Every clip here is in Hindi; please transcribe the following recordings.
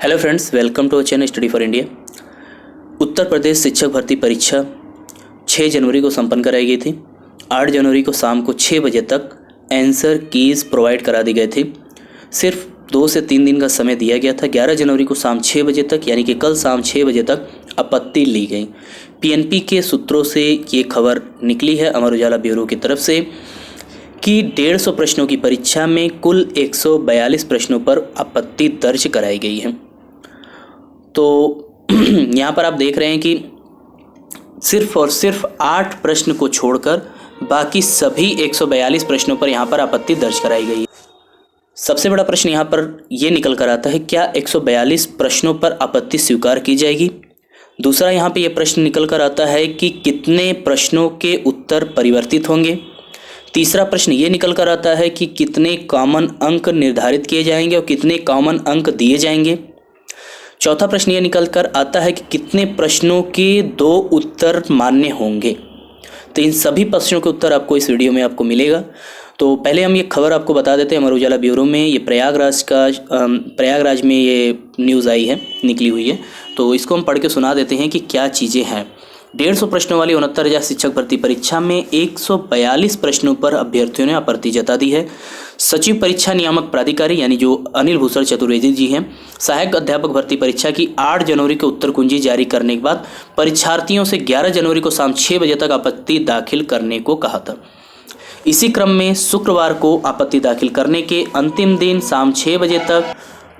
Hello friends, welcome to channel study for India. Uttar Pradesh शिक्षक भर्ती परीक्षा 6 जनवरी को संपन्न कराई गई थी। 8 जनवरी को शाम को 6 बजे तक आंसर कीज़ प्रोवाइड करा दी गई थी। सिर्फ 2 से 3 दिन का समय दिया गया था। 11 जनवरी को शाम 6 बजे तक यानी कि कल शाम 6 बजे तक आपत्ति ली गई। पीएनपी के सूत्रों से ये खबर निकली है अमर उजाला ब्यूरो की तरफ से कि 150 प्रश्नों की परीक्षा में कुल 142 प्रश्नों पर आपत्ति दर्ज कराई गई है। तो यहाँ पर आप देख रहे हैं कि सिर्फ और सिर्फ 8 प्रश्न को छोड़कर बाकी सभी 142 प्रश्नों पर यहाँ पर आपत्ति दर्ज कराई गई है। सबसे बड़ा प्रश्न यहाँ पर ये निकल कर आता है, क्या 142 प्रश्नों पर आपत्ति स्वीकार की जाएगी। दूसरा यहाँ पे ये प्रश्न निकल कर आता है कि कितने प्रश्नों के उत्तर परिवर्तित होंगे। तीसरा प्रश्न ये निकल कर आता है कि कितने कॉमन अंक निर्धारित किए जाएंगे और कितने कॉमन अंक दिए जाएंगे। चौथा प्रश्न ये निकल कर आता है कि कितने प्रश्नों के 2 उत्तर मान्य होंगे। तो इन सभी प्रश्नों के उत्तर आपको इस वीडियो में आपको मिलेगा। तो पहले हम ये खबर आपको बता देते हैं, अमर उजाला ब्यूरो में ये प्रयागराज में ये न्यूज़ आई है, निकली हुई है। तो इसको हम पढ़ के सुना देते हैं कि क्या चीज़ें हैं। 150 प्रश्नों वाली 69,000 शिक्षक भर्ती परीक्षा में 142 प्रश्नों पर अभ्यर्थियों ने आपत्ति जता दी है। सचिव परीक्षा नियामक प्राधिकारी यानी जो अनिल भूषण चतुर्वेदी जी हैं, सहायक अध्यापक भर्ती परीक्षा की 8 जनवरी को उत्तर कुंजी जारी करने के बाद परीक्षार्थियों से 11 जनवरी को शाम 6 बजे तक आपत्ति दाखिल करने को कहा था। इसी क्रम में शुक्रवार को आपत्ति दाखिल करने के अंतिम दिन शाम 6 बजे तक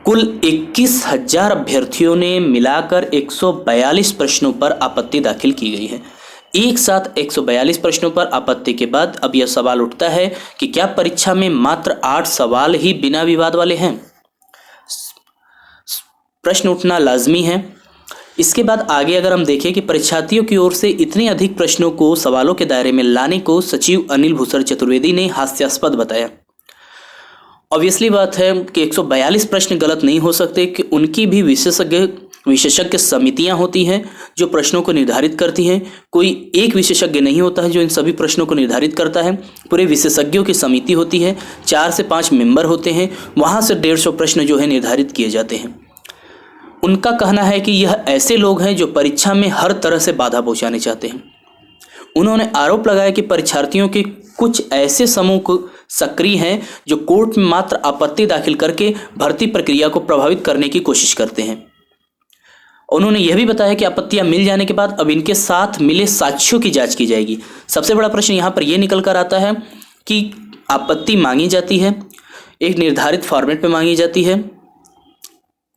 कुल 21,000 अभ्यर्थियों ने मिलाकर 142 प्रश्नों पर आपत्ति दाखिल की गई है। एक साथ 142 प्रश्नों पर आपत्ति के बाद अब यह सवाल उठता है कि क्या परीक्षा में मात्र 8 सवाल ही बिना विवाद वाले हैं। प्रश्न उठना लाजमी है। इसके बाद आगे अगर हम देखें कि परीक्षार्थियों की ओर से इतने अधिक प्रश्नों को सवालों के दायरे में लाने को सचिव अनिल भूषण चतुर्वेदी ने हास्यास्पद बताया। ऑब्वियसली बात है कि 142 प्रश्न गलत नहीं हो सकते कि उनकी भी विशेषज्ञ समितियां होती हैं जो प्रश्नों को निर्धारित करती हैं। कोई एक विशेषज्ञ नहीं होता है जो इन सभी प्रश्नों को निर्धारित करता है। पूरे विशेषज्ञों की समिति होती है, 4 से 5 मेंबर होते हैं, वहां से 150 प्रश्न जो है निर्धारित किए जाते हैं। उनका कहना है कि यह ऐसे लोग हैं जो परीक्षा में हर तरह से बाधा पहुंचाने चाहते हैं। उन्होंने आरोप लगाया कि परीक्षार्थियों के कुछ ऐसे समूह सक्रिय हैं जो कोर्ट में मात्र आपत्ति दाखिल करके भर्ती प्रक्रिया को प्रभावित करने की कोशिश करते हैं। उन्होंने यह भी बताया कि आपत्तियां मिल जाने के बाद अब इनके साथ मिले साक्ष्यों की जांच की जाएगी। सबसे बड़ा प्रश्न यहां पर यह निकल कर आता है कि आपत्ति मांगी जाती है, एक निर्धारित फॉर्मेट में मांगी जाती है,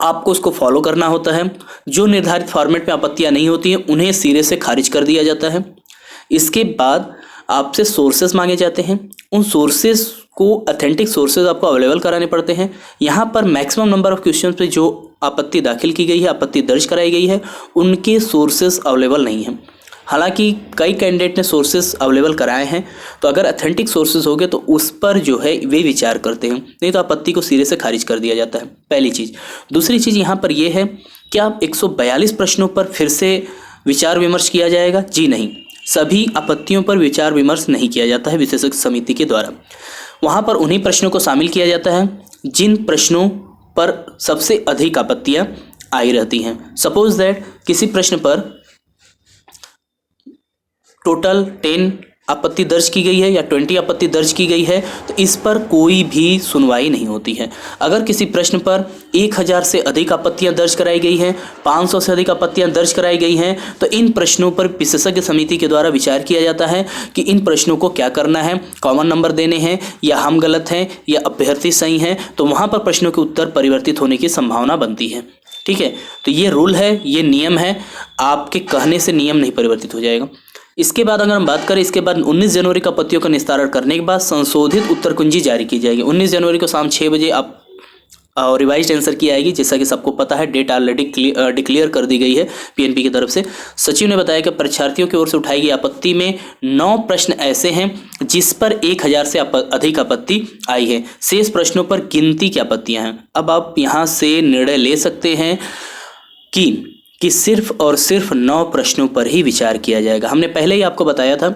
आपको उसको फॉलो करना होता है। जो निर्धारित फॉर्मेट में आपत्तियां नहीं होती हैं उन्हें सिरे से खारिज कर दिया जाता है। इसके बाद आपसे सोर्सेस मांगे जाते हैं। उन सोर्सेस को ऑथेंटिक सोर्सेज आपको अवेलेबल कराने पड़ते हैं। यहाँ पर मैक्सिमम नंबर ऑफ क्वेश्चन पे जो आपत्ति दाखिल की गई है, आपत्ति दर्ज कराई गई है, उनके सोर्सेस अवेलेबल नहीं हैं। हालांकि कई कैंडिडेट ने सोर्सेस अवेलेबल कराए हैं, तो अगर ऑथेंटिक सोर्सेज हो गए तो उस पर जो है वे विचार करते हैं, नहीं तो आपत्ति को सिरे से खारिज कर दिया जाता है। पहली चीज़। दूसरी चीज़ यहाँ पर यह है कि आप 142 प्रश्नों पर फिर से विचार विमर्श किया जाएगा? जी नहीं, सभी आपत्तियों पर विचार विमर्श नहीं किया जाता है विशेषज्ञ समिति के द्वारा। वहाँ पर उन्हीं प्रश्नों को शामिल किया जाता है जिन प्रश्नों पर सबसे अधिक आपत्तियां आई रहती हैं। सपोज दैट किसी प्रश्न पर टोटल 10 आपत्ति दर्ज की गई है या 20 आपत्ति दर्ज की गई है, तो इस पर कोई भी सुनवाई नहीं होती है। अगर किसी प्रश्न पर 1000 से अधिक आपत्तियां दर्ज कराई गई हैं, 500 से अधिक आपत्तियां दर्ज कराई गई हैं, तो इन प्रश्नों पर विशेषज्ञ समिति के द्वारा विचार किया जाता है कि इन प्रश्नों को क्या करना है, कॉमन नंबर देने हैं या हम गलत हैं या अभ्यर्थी सही हैं। तो वहाँ पर प्रश्नों के उत्तर परिवर्तित होने की संभावना बनती है। ठीक है, तो ये रूल है, ये नियम है। आपके कहने से नियम नहीं परिवर्तित हो जाएगा। इसके बाद अगर हम बात करें, इसके बाद 19 जनवरी का आपत्तियों का निस्तारण करने के बाद संशोधित उत्तर कुंजी जारी की जाएगी। 19 जनवरी को शाम 6 बजे आप रिवाइज्ड आंसर की आएगी। जैसा कि सबको पता है, डेट ऑलरेडी डिक्लेयर कर दी गई है पीएनपी की तरफ से। सचिव ने बताया कि परीक्षार्थियों की ओर से उठाई गई आपत्ति में 9 प्रश्न ऐसे हैं जिस पर 1000 से अधिक आपत्ति आई है। शेष प्रश्नों पर गिनती की आपत्तियां हैं। अब आप यहाँ से निर्णय ले सकते हैं कि सिर्फ और सिर्फ 9 प्रश्नों पर ही विचार किया जाएगा। हमने पहले ही आपको बताया था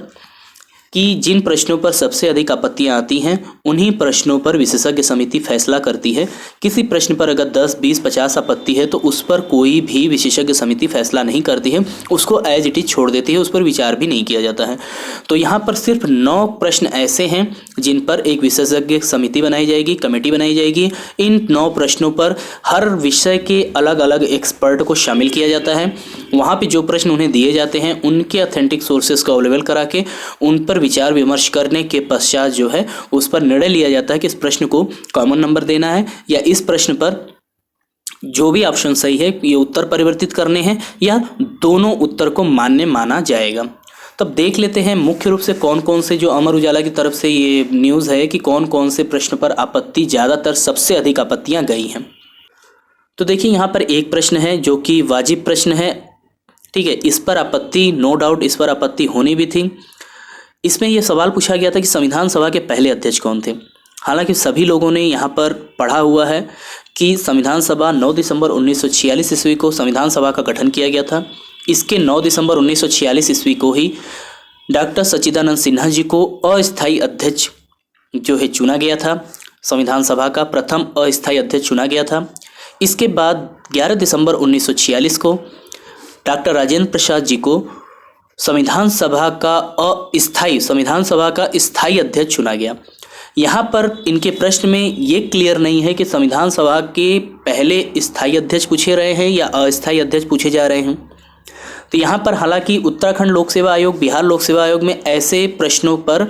कि जिन प्रश्नों पर सबसे अधिक आपत्तियां आती हैं उन्हीं प्रश्नों पर विशेषज्ञ समिति फैसला करती है। किसी प्रश्न पर अगर 10, 20, 50 आपत्ति है तो उस पर कोई भी विशेषज्ञ समिति फैसला नहीं करती है, उसको एज इट इज छोड़ देती है, उस पर विचार भी नहीं किया जाता है। तो यहाँ पर सिर्फ 9 प्रश्न ऐसे हैं जिन पर एक विशेषज्ञ समिति बनाई जाएगी, कमेटी बनाई जाएगी। इन 9 प्रश्नों पर हर विषय के अलग अलग एक्सपर्ट को शामिल किया जाता है। वहाँ पे जो प्रश्न उन्हें दिए जाते हैं उनके ऑथेंटिक सोर्सेज को अवेलेबल करा के उन पर विचार विमर्श करने के पश्चात जो है उस पर निर्णय लिया जाता है कि इस प्रश्न को कॉमन नंबर देना है या इस प्रश्न पर जो भी ऑप्शन सही है ये उत्तर परिवर्तित करने हैं या दोनों उत्तर को मान्य माना जाएगा। तब देख लेते हैं मुख्य रूप से कौन कौन से, जो अमर उजाला की तरफ से ये न्यूज़ है कि कौन कौन से प्रश्न पर आपत्ति, ज़्यादातर सबसे अधिक आपत्तियाँ गई हैं। तो देखिए यहाँ पर एक प्रश्न है जो कि वाजिब प्रश्न है, ठीक है, इस पर आपत्ति नो डाउट इस पर आपत्ति होनी भी थी। इसमें यह सवाल पूछा गया था कि संविधान सभा के पहले अध्यक्ष कौन थे। हालांकि सभी लोगों ने यहाँ पर पढ़ा हुआ है कि संविधान सभा 9 दिसंबर 1946 ईस्वी को संविधान सभा का गठन किया गया था। इसके 9 दिसंबर 1946 ईस्वी को ही डॉक्टर सच्चिदानंद सिन्हा जी को अस्थायी अध्यक्ष जो है चुना गया था। संविधान सभा का प्रथम अस्थायी अध्यक्ष चुना गया था। इसके बाद 11 दिसंबर 1946 को डॉक्टर राजेंद्र प्रसाद जी को संविधान सभा का स्थायी अध्यक्ष चुना गया। यहाँ पर इनके प्रश्न में ये क्लियर नहीं है कि संविधान सभा के पहले स्थायी अध्यक्ष पूछे रहे हैं या अस्थायी अध्यक्ष पूछे जा रहे हैं। तो यहाँ पर हालांकि उत्तराखंड लोक सेवा आयोग, बिहार लोक सेवा आयोग में ऐसे प्रश्नों पर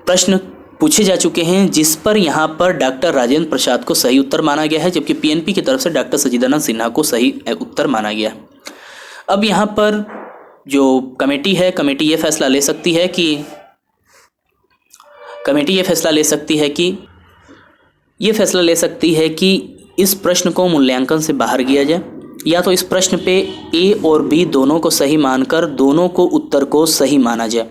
प्रश्न पूछे जा चुके हैं जिस पर यहाँ पर डॉक्टर राजेंद्र प्रसाद को सही उत्तर माना गया है, जबकि पीएनपी की तरफ से डॉक्टर सच्चिदानंद सिन्हा को सही उत्तर माना गया है। अब यहाँ पर जो कमेटी है, कमेटी ये फैसला ले सकती है कि इस प्रश्न को मूल्यांकन से बाहर किया जाए, या तो इस प्रश्न पे ए और बी दोनों को सही मानकर दोनों को उत्तर को सही माना जाए।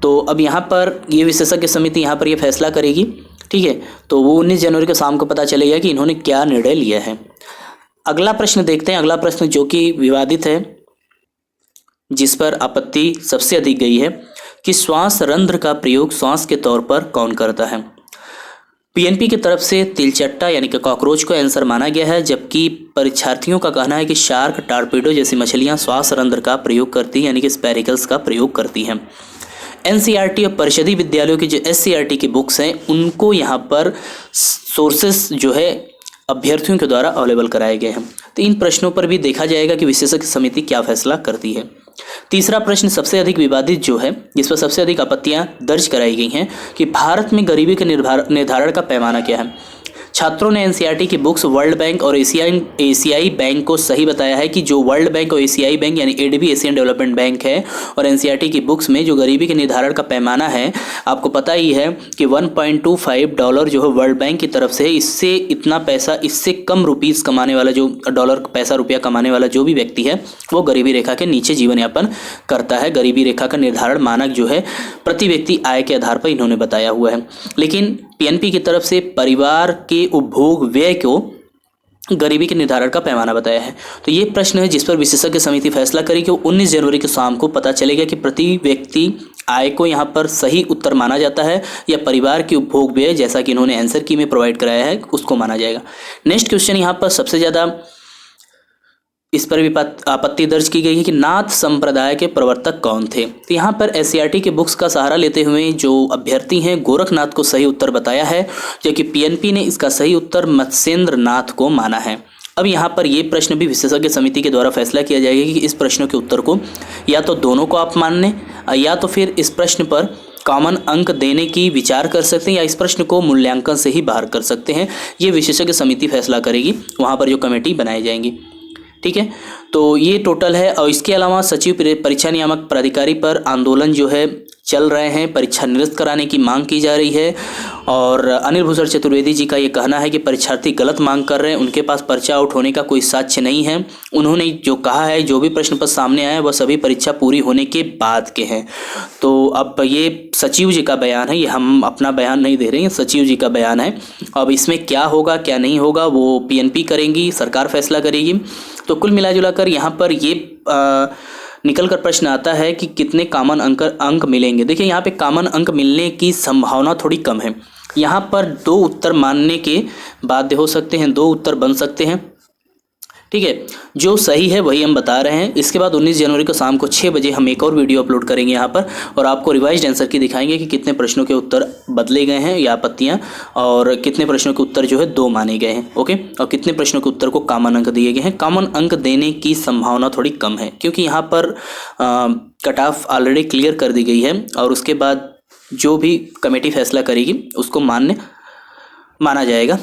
तो अब यहाँ पर ये विशेषज्ञ समिति यहाँ पर ये फैसला करेगी, ठीक है। तो वो 19 जनवरी को शाम को पता चलेगा कि इन्होंने क्या निर्णय लिया है। अगला प्रश्न देखते हैं। अगला प्रश्न जो कि विवादित है, जिस पर आपत्ति सबसे अधिक गई है कि श्वास रंध्र का प्रयोग श्वास के तौर पर कौन करता है। पीएनपी की तरफ से तिलचट्टा यानी कि कॉकरोच को आंसर माना गया है, जबकि परीक्षार्थियों का कहना है कि शार्क, टारपीडो जैसी मछलियां श्वास रंध्र का प्रयोग करती हैं, यानी कि स्पेरिकल्स का प्रयोग करती हैं। एनसीईआरटी और परिषदीय विद्यालयों की जो एससीईआरटी की बुक्स हैं उनको यहाँ पर सोर्सेस जो है अभ्यर्थियों के द्वारा अवेलेबल कराए गए हैं। तो इन प्रश्नों पर भी देखा जाएगा कि विशेषज्ञ समिति क्या फैसला करती है। तीसरा प्रश्न सबसे अधिक विवादित जो है, जिस पर सबसे अधिक आपत्तियां दर्ज कराई गई हैं कि भारत में गरीबी के निर्धारण का पैमाना क्या है। छात्रों ने एनसीईआरटी की बुक्स वर्ल्ड बैंक और एशियाई बैंक को सही बताया है कि जो वर्ल्ड बैंक और एशियाई बैंक यानी एडीबी एशियन डेवलपमेंट बैंक है, और एनसीईआरटी की बुक्स में जो गरीबी के निर्धारण का पैमाना है, आपको पता ही है कि $1.25 जो है वर्ल्ड बैंक की तरफ से है। इससे इतना पैसा, इससे कम रुपीज़ कमाने वाला, जो डॉलर पैसा रुपया कमाने वाला जो भी व्यक्ति है वो गरीबी रेखा के नीचे जीवन यापन करता है। गरीबी रेखा का निर्धारण मानक जो है प्रति व्यक्ति आय के आधार पर इन्होंने बताया हुआ है। लेकिन पीएनपी की तरफ से परिवार के उपभोग व्यय को गरीबी के निर्धारण का पैमाना बताया है। तो ये प्रश्न है जिस पर विशेषज्ञ समिति फैसला करेगी। 19 जनवरी को शाम को पता चलेगा कि प्रति व्यक्ति आय को यहाँ पर सही उत्तर माना जाता है या परिवार के उपभोग व्यय, जैसा कि इन्होंने आंसर की में प्रोवाइड कराया है, उसको माना जाएगा। नेक्स्ट क्वेश्चन यहाँ पर सबसे ज़्यादा इस पर भी आपत्ति दर्ज की गई है कि नाथ संप्रदाय के प्रवर्तक कौन थे। तो यहाँ पर एससीईआरटी के बुक्स का सहारा लेते हुए जो अभ्यर्थी हैं गोरखनाथ को सही उत्तर बताया है, जबकि पीएनपी ने इसका सही उत्तर मत्स्येंद्र नाथ को माना है। अब यहाँ पर ये प्रश्न भी विशेषज्ञ समिति के द्वारा फैसला किया जाएगा कि इस प्रश्नों के उत्तर को या तो दोनों को आप मान लें या तो फिर इस प्रश्न पर कॉमन अंक देने की विचार कर सकते हैं या इस प्रश्न को मूल्यांकन से ही बाहर कर सकते हैं। ये विशेषज्ञ समिति फैसला करेगी, वहाँ पर जो कमेटी बनाई जाएंगी, ठीक है। तो ये टोटल है। और इसके अलावा सचिव परीक्षा नियामक प्राधिकारी पर आंदोलन जो है चल रहे हैं, परीक्षा निरस्त कराने की मांग की जा रही है। और अनिल भूषण चतुर्वेदी जी का ये कहना है कि परीक्षार्थी गलत मांग कर रहे हैं, उनके पास पर्चा आउट होने का कोई साक्ष्य नहीं है। उन्होंने जो कहा है, जो भी प्रश्न पत्र सामने आए वह सभी परीक्षा पूरी होने के बाद के हैं। तो अब ये सचिव जी का बयान है, ये हम अपना बयान नहीं दे रहे हैं, सचिव जी का बयान है। अब इसमें क्या होगा क्या नहीं होगा वो पीएनपी करेंगी, सरकार फैसला करेगी। तो कुल मिला जुला कर यहाँ पर ये निकल कर प्रश्न आता है कि कितने कॉमन अंक मिलेंगे। देखिए यहाँ पे कॉमन अंक मिलने की संभावना थोड़ी कम है। यहाँ पर 2 उत्तर मानने के बाध्य हो सकते हैं, 2 उत्तर बन सकते हैं, ठीक है। जो सही है वही हम बता रहे हैं। इसके बाद 19 जनवरी को शाम को 6 बजे हम एक और वीडियो अपलोड करेंगे यहाँ पर, और आपको रिवाइज्ड आंसर की दिखाएंगे कि कितने प्रश्नों के उत्तर बदले गए हैं या आपत्तियाँ, और कितने प्रश्नों के उत्तर जो है 2 माने गए हैं, ओके, और कितने प्रश्नों के उत्तर को कॉमन अंक दिए गए हैं। कॉमन अंक देने की संभावना थोड़ी कम है, क्योंकि यहाँ पर कट ऑफ ऑलरेडी क्लियर कर दी गई है, और उसके बाद जो भी कमेटी फैसला करेगी उसको माना जाएगा,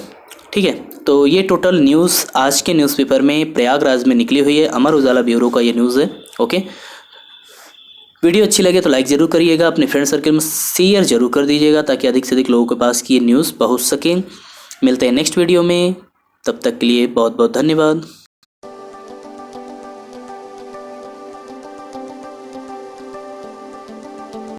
ठीक है। तो ये टोटल न्यूज़ आज के न्यूज़पेपर में प्रयागराज में निकली हुई है। अमर उजाला ब्यूरो का ये न्यूज़ है, ओके। वीडियो अच्छी लगे तो लाइक ज़रूर करिएगा, अपने फ्रेंड सर्कल में शेयर ज़रूर कर दीजिएगा, ताकि अधिक से अधिक लोगों के पास की ये न्यूज़ पहुंच सके। मिलते हैं नेक्स्ट वीडियो में, तब तक के लिए बहुत बहुत धन्यवाद।